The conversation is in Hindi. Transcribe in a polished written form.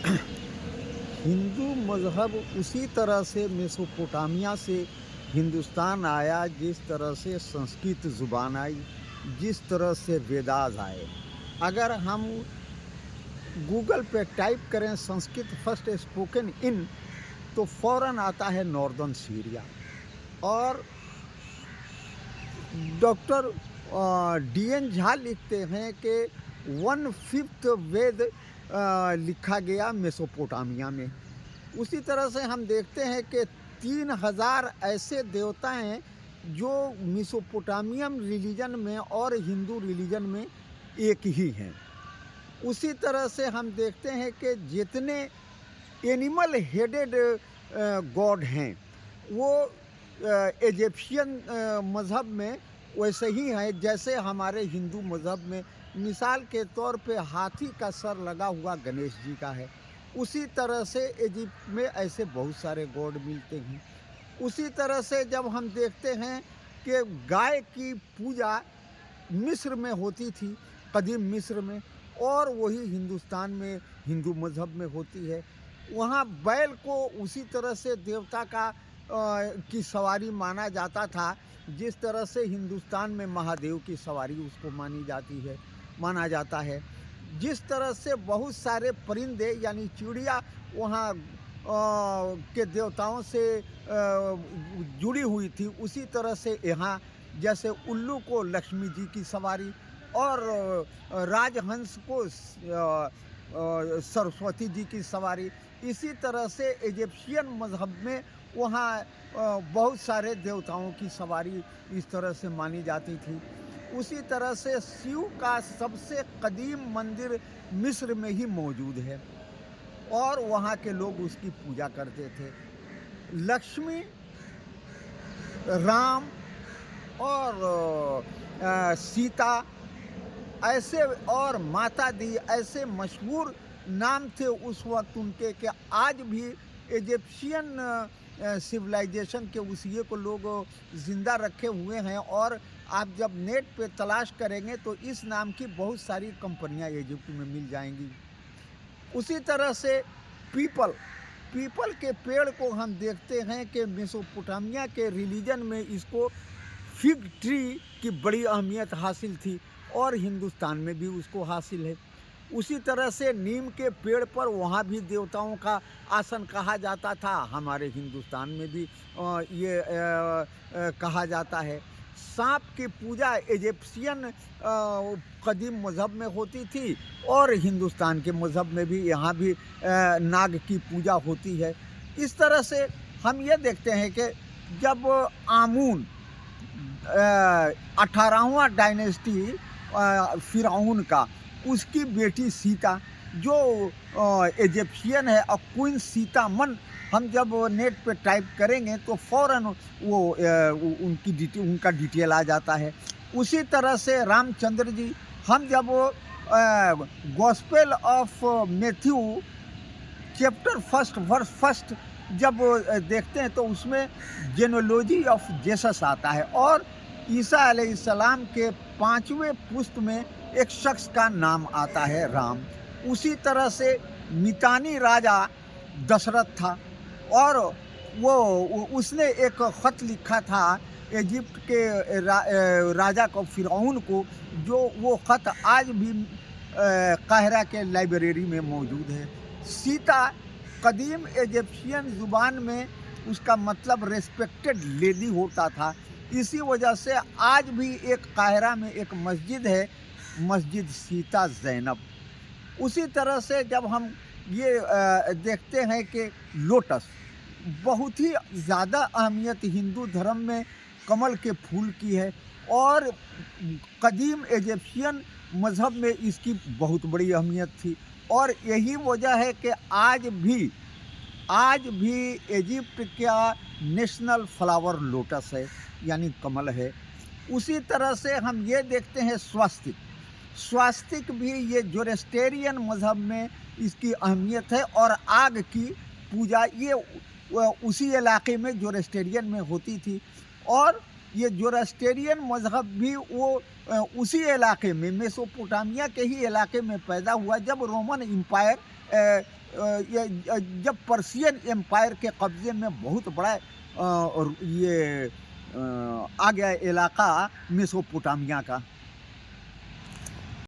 हिंदू मज़हब उसी तरह से मेसोपोटामिया से हिंदुस्तान आया, जिस तरह से संस्कृत ज़ुबान आई, जिस तरह से वेदास आए। अगर हम गूगल पे टाइप करें संस्कृत फर्स्ट स्पोकन इन, तो फ़ौरन आता है नॉर्दर्न सीरिया। और डॉक्टर डी.एन. झा लिखते हैं कि 1/5 वेद लिखा गया मेसोपोटामिया में। उसी तरह से हम देखते हैं कि 3000 ऐसे देवता हैं जो मेसोपोटामियन रिलीजन में और हिंदू रिलीजन में एक ही हैं। उसी तरह से हम देखते हैं कि जितने एनिमल हेडेड गॉड हैं, वो इजिप्शियन मज़हब में वैसे ही हैं जैसे हमारे हिंदू मज़हब में। मिसाल के तौर पे हाथी का सर लगा हुआ गणेश जी का है। उसी तरह से इजिप्ट में ऐसे बहुत सारे गॉड मिलते हैं। उसी तरह से जब हम देखते हैं कि गाय की पूजा मिस्र में होती थी, कदीम मिस्र में, और वही हिंदुस्तान में हिंदू मज़हब में होती है। वहाँ बैल को उसी तरह से देवता का की सवारी माना जाता था, जिस तरह से हिंदुस्तान में महादेव की सवारी उसको माना जाता है। जिस तरह से बहुत सारे परिंदे यानी चिड़िया वहाँ के देवताओं से जुड़ी हुई थी, उसी तरह से यहाँ जैसे उल्लू को लक्ष्मी जी की सवारी और राजहंस को सरस्वती जी की सवारी। इसी तरह से इजिप्शियन मज़हब में वहाँ बहुत सारे देवताओं की सवारी इस तरह से मानी जाती थी। उसी तरह से शिव का सबसे कदीम मंदिर मिस्र में ही मौजूद है और वहाँ के लोग उसकी पूजा करते थे। लक्ष्मी, राम और सीता ऐसे और माता दी ऐसे मशहूर नाम थे उस वक्त उनके, कि आज भी इजिप्शियन सिविलाइजेशन के उसिये को लोग ज़िंदा रखे हुए हैं। और आप जब नेट पे तलाश करेंगे तो इस नाम की बहुत सारी कंपनियां इजिप्ट में मिल जाएंगी। उसी तरह से पीपल के पेड़ को हम देखते हैं कि मेसोपोटामिया के रिलीजन में इसको फिग ट्री की बड़ी अहमियत हासिल थी और हिंदुस्तान में भी उसको हासिल है। उसी तरह से नीम के पेड़ पर वहाँ भी देवताओं का आसन कहा जाता था, हमारे हिंदुस्तान में भी ये कहा जाता है। सांप की पूजा इजिप्शियन कदीम मज़हब में होती थी और हिंदुस्तान के मज़हब में भी यहाँ भी नाग की पूजा होती है। इस तरह से हम ये देखते हैं कि जब आमून 18वां डायनेस्टी फिरौन का, उसकी बेटी सीता जो इजिप्शियन है, और क्वीन सीता मन, हम जब नेट पे टाइप करेंगे तो फ़ौरन वो उनका डिटेल आ जाता है। उसी तरह से रामचंद्र जी, हम जब gospel of Matthew chapter 1 verse 1 जब देखते हैं तो उसमें जेनोलॉजी ऑफ जेसस आता है और ईसा अलैहिस्सलाम के 5वें पुस्त में एक शख्स का नाम आता है राम। उसी तरह से मितानी राजा दशरथ था और उसने एक ख़त लिखा था इजिप्ट के राजा को, फिरौन को, जो वो ख़त आज भी काहिरा के लाइब्रेरी में मौजूद है। सीता कदीम इजिप्शियन ज़ुबान में उसका मतलब रेस्पेक्टेड लेडी होता था। इसी वजह से आज भी एक काहिरा में एक मस्जिद है, मस्जिद सीता ज़ैनब। उसी तरह से जब हम ये देखते हैं कि लोटस, बहुत ही ज़्यादा अहमियत हिंदू धर्म में कमल के फूल की है और कदीम इजिप्शियन मज़हब में इसकी बहुत बड़ी अहमियत थी। और यही वजह है कि आज भी इजिप्ट का नेशनल फ्लावर लोटस है, यानी कमल है। उसी तरह से हम ये देखते हैं स्वास्तिक भी ये जोरोस्ट्रियन मज़हब में इसकी अहमियत है और आग की पूजा ये उसी इलाके में जोरोस्ट्रियन में होती थी। और ये जोरोस्ट्रियन मज़हब भी वो उसी इलाके में, मेसोपोटामिया के ही इलाके में पैदा हुआ जब रोमन एम्पायर जब पर्शियन एम्पायर के कब्जे में बहुत बड़ा और ये आ गया इलाका मेसोपोटामिया का।